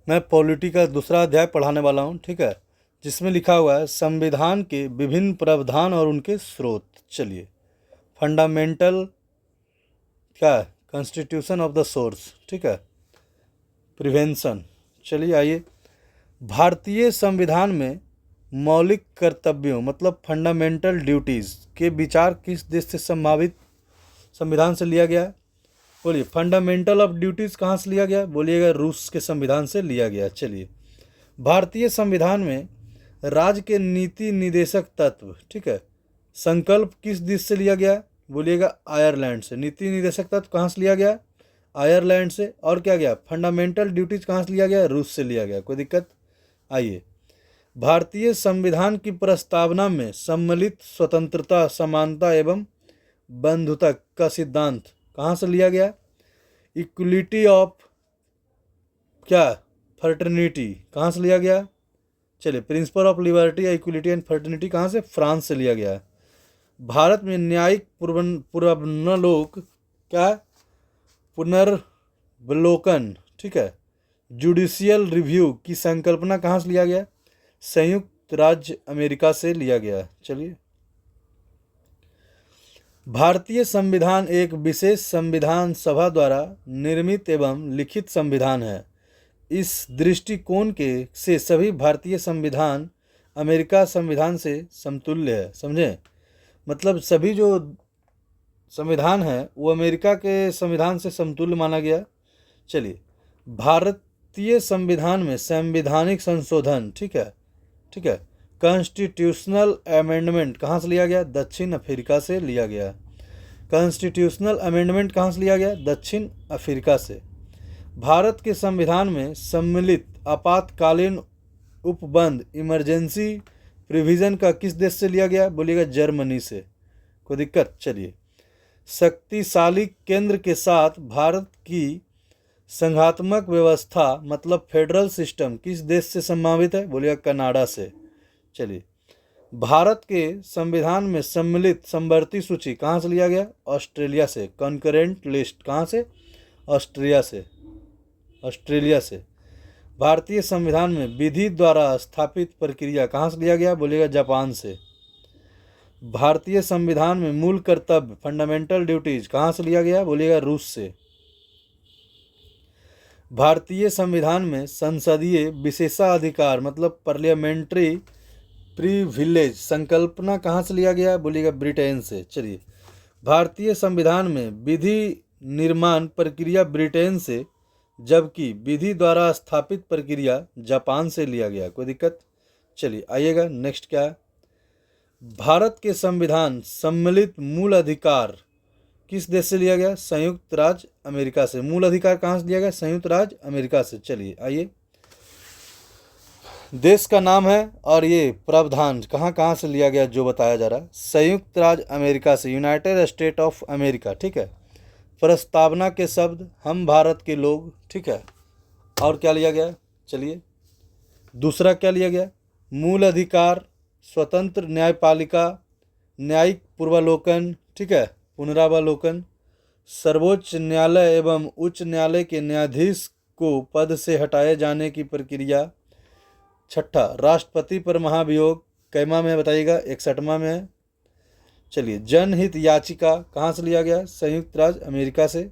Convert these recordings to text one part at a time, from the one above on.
मैं पॉलिटी का दूसरा अध्याय पढ़ाने वाला हूँ, ठीक है, जिसमें लिखा हुआ है संविधान के विभिन्न प्रावधान और उनके स्रोत। चलिए, फंडामेंटल क्या है, कॉन्स्टिट्यूशन ऑफ द सोर्स, ठीक है, प्रिवेंशन। चलिए आइए, भारतीय संविधान में मौलिक कर्तव्यों मतलब फंडामेंटल ड्यूटीज़ के विचार किस देश से संभावित संविधान से लिया गया है? बोलिए, फंडामेंटल ऑफ ड्यूटीज़ कहाँ से लिया गया? बोलिएगा रूस के संविधान से लिया गया। चलिए, भारतीय संविधान में राज्य के नीति निदेशक तत्व, ठीक है, संकल्प किस देश से लिया गया? बोलिएगा आयरलैंड से। नीति निदेशक तत्व कहाँ से लिया गया? आयरलैंड से। और क्या गया? फंडामेंटल ड्यूटीज कहाँ से लिया गया? रूस से लिया गया। कोई दिक्कत? आइए, भारतीय संविधान की प्रस्तावना में सम्मिलित स्वतंत्रता, समानता एवं बंधुता का सिद्धांत कहाँ से लिया गया? इक्वलिटी ऑफ क्या, फर्टर्निटी कहाँ से लिया गया? चलिए, प्रिंसिपल ऑफ लिबर्टी या इक्वलिटी एंड फर्टर्निटी कहाँ से? फ्रांस से लिया गया है। भारत में न्यायिक पुनर्वलोक क्या, पुनर्वलोकन, ठीक है, जुडिशियल रिव्यू की संकल्पना कहाँ से लिया गया? संयुक्त राज्य अमेरिका से लिया गया। चलिए, भारतीय संविधान एक विशेष संविधान सभा द्वारा निर्मित एवं लिखित संविधान है। इस दृष्टिकोण के से सभी भारतीय संविधान अमेरिका संविधान से समतुल्य है। समझे? मतलब सभी जो संविधान है वो अमेरिका के संविधान से समतुल्य माना गया। चलिए, भारतीय संविधान में संवैधानिक संशोधन, ठीक है, कॉन्स्टिट्यूशनल अमेंडमेंट कहाँ से लिया गया? दक्षिण अफ्रीका से लिया गया। कॉन्स्टिट्यूशनल अमेंडमेंट कहाँ से लिया गया? दक्षिण अफ्रीका से। भारत के संविधान में सम्मिलित आपातकालीन उपबंध इमरजेंसी प्रोविजन का किस देश से लिया गया? बोलिएगा जर्मनी से। कोई दिक्कत? चलिए, शक्तिशाली केंद्र के साथ भारत की संघात्मक व्यवस्था मतलब फेडरल सिस्टम किस देश से संभावित है? बोलिएगा कनाडा से। चलिए, भारत के संविधान में सम्मिलित समवर्ती सूची कहाँ से लिया गया? ऑस्ट्रेलिया से। कॉन्करेंट लिस्ट कहाँ से? ऑस्ट्रेलिया से। भारतीय संविधान में विधि द्वारा स्थापित प्रक्रिया कहाँ से लिया गया? बोलिएगा जापान से। भारतीय संविधान में मूल कर्तव्य फंडामेंटल ड्यूटीज कहाँ से लिया गया? बोलिएगा रूस से। भारतीय संविधान में संसदीय विशेषाधिकार मतलब पार्लियामेंट्री प्रिविलेज संकल्पना कहाँ से लिया गया? बोलिएगा ब्रिटेन से। चलिए, भारतीय संविधान में विधि निर्माण प्रक्रिया ब्रिटेन से जबकि विधि द्वारा स्थापित प्रक्रिया जापान से लिया गया। कोई दिक्कत? चलिए आइएगा, नेक्स्ट क्या है? भारत के संविधान सम्मिलित मूल अधिकार किस देश से लिया गया? संयुक्त राज्य अमेरिका से। मूल अधिकार कहाँ से लिया गया? संयुक्त राज्य अमेरिका से। चलिए आइए, देश का नाम है और ये प्रावधान कहाँ कहाँ से लिया गया जो बताया जा रहा है। संयुक्त राज्य अमेरिका से, यूनाइटेड स्टेट ऑफ अमेरिका, ठीक है। प्रस्तावना के शब्द हम भारत के लोग, ठीक है। और क्या लिया गया? चलिए, दूसरा क्या लिया गया? मूल अधिकार, स्वतंत्र न्यायपालिका, न्यायिक पूर्वावलोकन, ठीक है, पुनरावलोकन, सर्वोच्च न्यायालय एवं उच्च न्यायालय के न्यायाधीश को पद से हटाए जाने की प्रक्रिया। छठा, राष्ट्रपति पर महाभियोग कैमा में बताइएगा? 61वां में है। चलिए, जनहित याचिका कहाँ से लिया गया? संयुक्त राज्य अमेरिका से।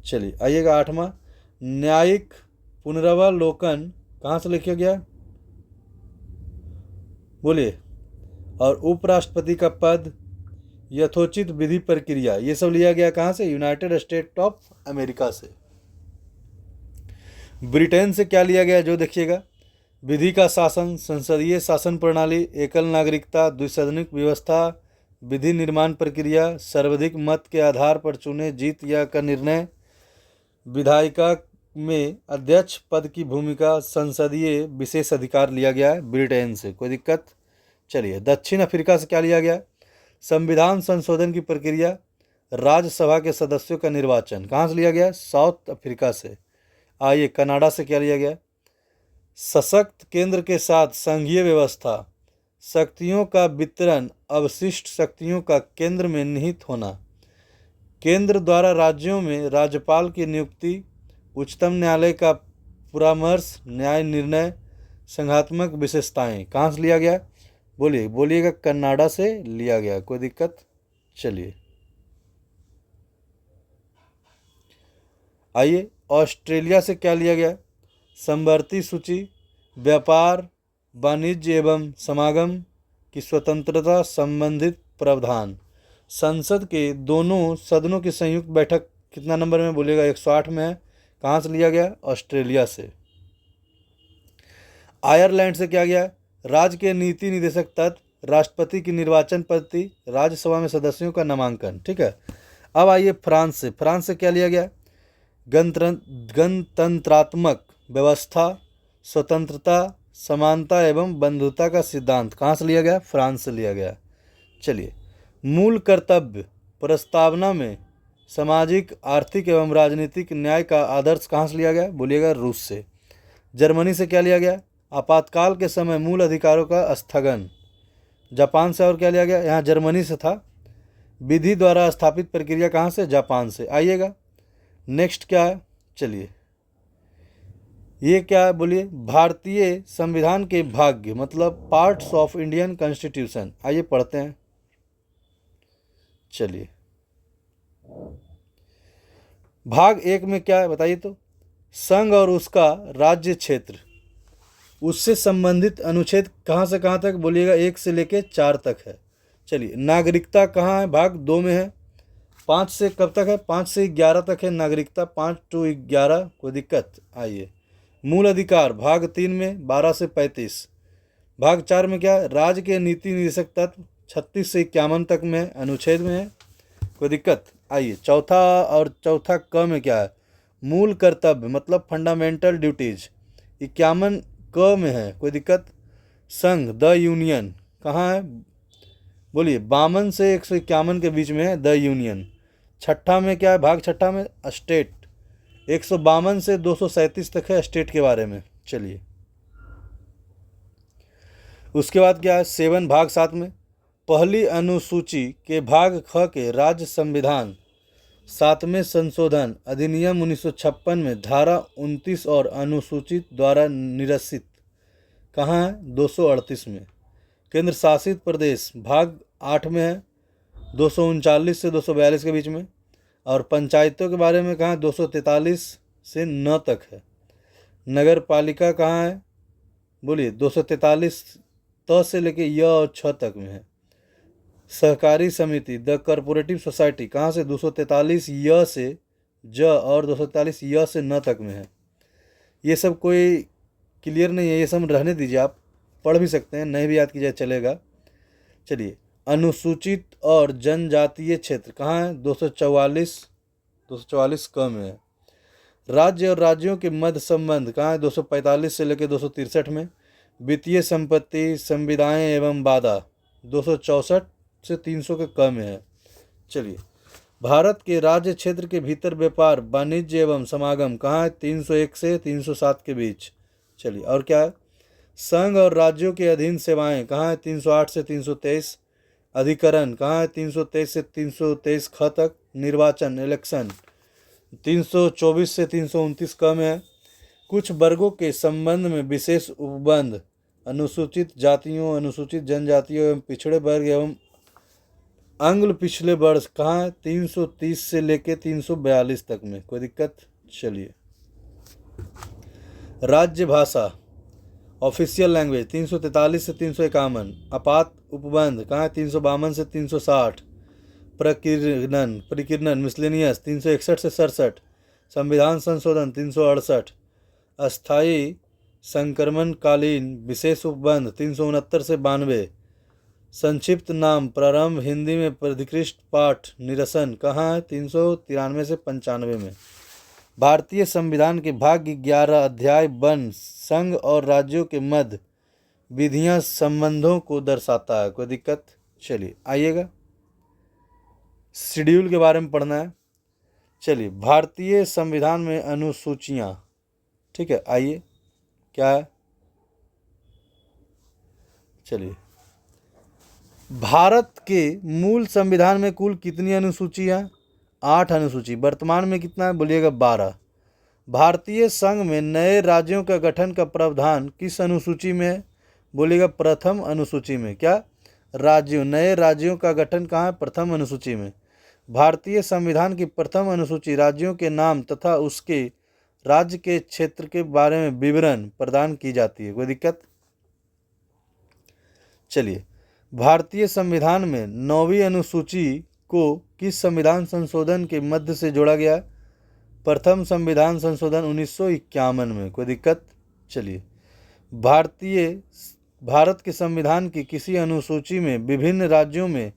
चलिए आइएगा, 8वां, न्यायिक पुनरावलोकन कहाँ से लिखा गया? बोलिए। और उपराष्ट्रपति का पद, यथोचित विधि प्रक्रिया, ये सब लिया गया कहाँ से? यूनाइटेड स्टेट ऑफ अमेरिका से। ब्रिटेन से क्या लिया गया जो देखिएगा? विधि का शासन, संसदीय शासन प्रणाली, एकल नागरिकता, द्विसदनिक व्यवस्था, विधि निर्माण प्रक्रिया, सर्वाधिक मत के आधार पर चुने जीत या का निर्णय, विधायिका में अध्यक्ष पद की भूमिका, संसदीय विशेष अधिकार लिया गया है ब्रिटेन से। कोई दिक्कत? चलिए, दक्षिण अफ्रीका से क्या लिया गया? संविधान संशोधन की प्रक्रिया, राज्यसभा के सदस्यों का निर्वाचन कहाँ से लिया गया? साउथ अफ्रीका से। आइए, कनाडा से क्या लिया गया? सशक्त केंद्र के साथ संघीय व्यवस्था, शक्तियों का वितरण, अवशिष्ट शक्तियों का केंद्र में निहित होना, केंद्र द्वारा राज्यों में राज्यपाल की नियुक्ति, उच्चतम न्यायालय का परामर्श, न्याय निर्णय, संघात्मक विशेषताएं कहाँ से लिया गया? बोलिएगा कनाडा से लिया गया। कोई दिक्कत? चलिए आइए, ऑस्ट्रेलिया से क्या लिया गया? समवर्ती सूची, व्यापार, वाणिज्य एवं समागम की स्वतंत्रता संबंधित प्रावधान। संसद के दोनों सदनों की संयुक्त बैठक कितना नंबर में? बोलिएगा 108 में है। कहाँ से लिया गया? ऑस्ट्रेलिया से। आयरलैंड से क्या गया? राज्य के नीति निर्देशक तत्व, राष्ट्रपति की निर्वाचन पद्धति, राज्यसभा में सदस्यों का नामांकन। ठीक है। अब आइए फ्रांस से। फ्रांस से क्या लिया गया? गणतंत्रात्मक व्यवस्था, स्वतंत्रता, समानता एवं बंधुता का सिद्धांत। कहाँ से लिया गया? फ्रांस से लिया गया। चलिए, मूल कर्तव्य प्रस्तावना में सामाजिक, आर्थिक एवं राजनीतिक न्याय का आदर्श कहाँ से लिया गया? बोलिएगा रूस से। जर्मनी से क्या लिया गया? आपातकाल के समय मूल अधिकारों का स्थगन। जापान से और क्या लिया गया? यहाँ जर्मनी से था। विधि द्वारा स्थापित प्रक्रिया कहाँ से? जापान से। आइएगा नेक्स्ट क्या है? चलिए, ये क्या है? बोलिए, भारतीय संविधान के भाग मतलब पार्ट्स ऑफ इंडियन कॉन्स्टिट्यूशन। आइए पढ़ते हैं। चलिए, भाग 1 में क्या है बताइए तो? संघ और उसका राज्य क्षेत्र, उससे संबंधित अनुच्छेद कहाँ से कहाँ तक? बोलिएगा 1 से लेके 4 तक है। चलिए, नागरिकता कहाँ है? भाग 2 में है। 5 से कब तक है? 5 से 11 तक है नागरिकता, 5 to 11। कोई दिक्कत? आइए, मूल अधिकार भाग 3 में 12 से 35। भाग 4 में क्या है? राज्य के नीति निर्देशक तत्व 36 से 51 तक में है, अनुच्छेद में है। कोई दिक्कत? आइए, चौथा क में क्या है? मूल कर्तव्य मतलब फंडामेंटल ड्यूटीज, 51 क में है। कोई दिक्कत? संघ द यूनियन कहाँ है? बोलिए, 52 से 151 के बीच में है द यूनियन। छठा में क्या है? भाग छठा में स्टेट, 152 से 237 तक है स्टेट के बारे में। चलिए, उसके बाद क्या है? 7 भाग 7 में पहली अनुसूची के भाग ख के राज्य संविधान 7वें संशोधन अधिनियम 1956 में धारा 29 और अनुसूचित द्वारा निरसित कहाँ है? 238 में। केंद्र शासित प्रदेश भाग 8 में है, 239 से 242 के बीच में। और पंचायतों के बारे में कहाँ? 243 से 9 तक है। नगर पालिका कहाँ है? बोलिए, 243 त से लेके य और 6 तक में है। सहकारी समिति द कॉरपोरेटिव सोसाइटी कहाँ से? 243 य से ज और 243 य से न तक में है। ये सब कोई क्लियर नहीं है, ये सब रहने दीजिए, आप पढ़ भी सकते हैं, नहीं भी याद कीजिए चलेगा। चलिए, अनुसूचित और जनजातीय क्षेत्र कहाँ है? 244 क में है। राज्य और राज्यों के मध्य संबंध कहाँ है? 245 से लेकर 263 में। वित्तीय संपत्ति, संविदाएं एवं वादा 264 से 300 के क में है। चलिए, भारत के राज्य क्षेत्र के भीतर व्यापार, वाणिज्य एवं समागम कहाँ है? 301 से 307 के बीच। चलिए, और क्या है? संघ और राज्यों के अधीन सेवाएं कहाँ है? 308 से 323। अधिकरण कहाँ है? 323 से 323 ख तक। निर्वाचन इलेक्शन 324 से 329 क में है। कुछ वर्गों के संबंध में विशेष उपबंध, अनुसूचित जातियों, अनुसूचित जनजातियों एवं पिछड़े वर्ग एवं अंग्ल पिछले वर्ग कहाँ है? 330 से लेके 342 तक में। कोई दिक्कत? चलिए, राज्य भाषा ऑफिशियल लैंग्वेज 343 से 351। आपात उपबंध कहाँ है? 352 से 360। प्रकीर्णन मिसलेनियस 361 से 67। संविधान संशोधन 368। अस्थायी संक्रमणकालीन विशेष उपबंध 369 से 92। संक्षिप्त नाम प्रारंभ हिंदी में परिष्कृत पाठ निरसन कहाँ है? 393 से 95 में। भारतीय संविधान के भाग 11 अध्याय वन संघ और राज्यों के मध्य विधियां संबंधों को दर्शाता है। कोई दिक्कत? चलिए, आइएगा, शेड्यूल के बारे में पढ़ना है। चलिए, भारतीय संविधान में अनुसूचियां, ठीक है, आइए क्या है? चलिए, भारत के मूल संविधान में कुल कितनी अनुसूची है? 8 अनुसूची। वर्तमान में कितना है? बोलिएगा 12। भारतीय संघ में नए राज्यों का गठन का प्रावधान किस अनुसूची में है? बोलिएगा प्रथम अनुसूची में। क्या? राज्यों, नए राज्यों का गठन कहाँ है? प्रथम अनुसूची में। भारतीय संविधान की प्रथम अनुसूची राज्यों के नाम तथा उसके राज्य के क्षेत्र के बारे में विवरण प्रदान की जाती है। कोई दिक्कत? चलिए, भारतीय संविधान में 9वीं अनुसूची को किस संविधान संशोधन के मध्य से जोड़ा गया? प्रथम संविधान संशोधन 1951 में। कोई दिक्कत? चलिए, भारत के संविधान की किसी अनुसूची में विभिन्न राज्यों में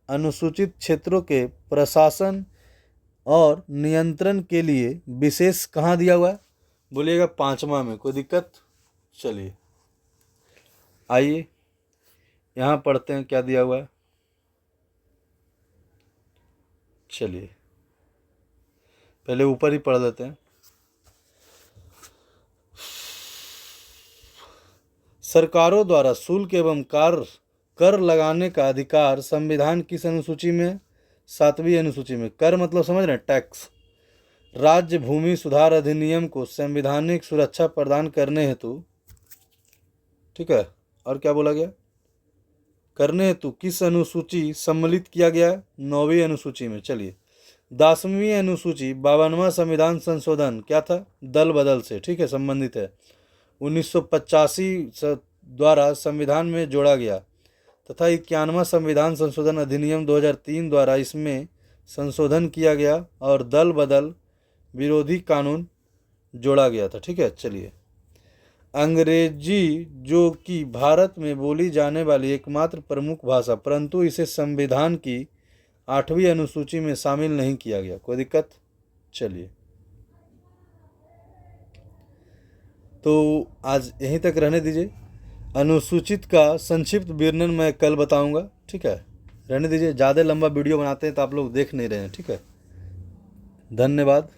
अनुसूचित क्षेत्रों के प्रशासन और नियंत्रण के लिए विशेष कहाँ दिया हुआ है? बोलिएगा 5वां में। कोई दिक्कत? चलिए, आइए यहाँ पढ़ते हैं क्या दिया हुआ है। चलिए, पहले ऊपर ही पढ़ लेते हैं। सरकारों द्वारा शुल्क एवं कर लगाने का अधिकार संविधान किस अनुसूची में? 7वीं अनुसूची में। कर मतलब समझ रहे हैं? टैक्स। राज्य भूमि सुधार अधिनियम को संवैधानिक सुरक्षा प्रदान करने हेतु, ठीक है, और क्या बोला गया? करने हेतु किस अनुसूची सम्मिलित किया गया? 9वीं अनुसूची में। चलिए, 10वीं अनुसूची 52वां संविधान संशोधन क्या था? दल बदल से, ठीक है, संबंधित है। 1985 द्वारा संविधान में जोड़ा गया तथा 91वां संविधान संशोधन अधिनियम 2003 द्वारा इसमें संशोधन किया गया और दल बदल विरोधी कानून जोड़ा गया था। ठीक है, चलिए, अंग्रेजी जो कि भारत में बोली जाने वाली एकमात्र प्रमुख भाषा, परंतु इसे संविधान की 8वीं अनुसूची में शामिल नहीं किया गया। कोई दिक्कत? चलिए, तो आज यहीं तक रहने दीजिए। अनुसूचित का संक्षिप्त विवरण मैं कल बताऊंगा। ठीक है, रहने दीजिए, ज़्यादा लंबा वीडियो बनाते हैं तो आप लोग देख नहीं रहे हैं। ठीक है, धन्यवाद।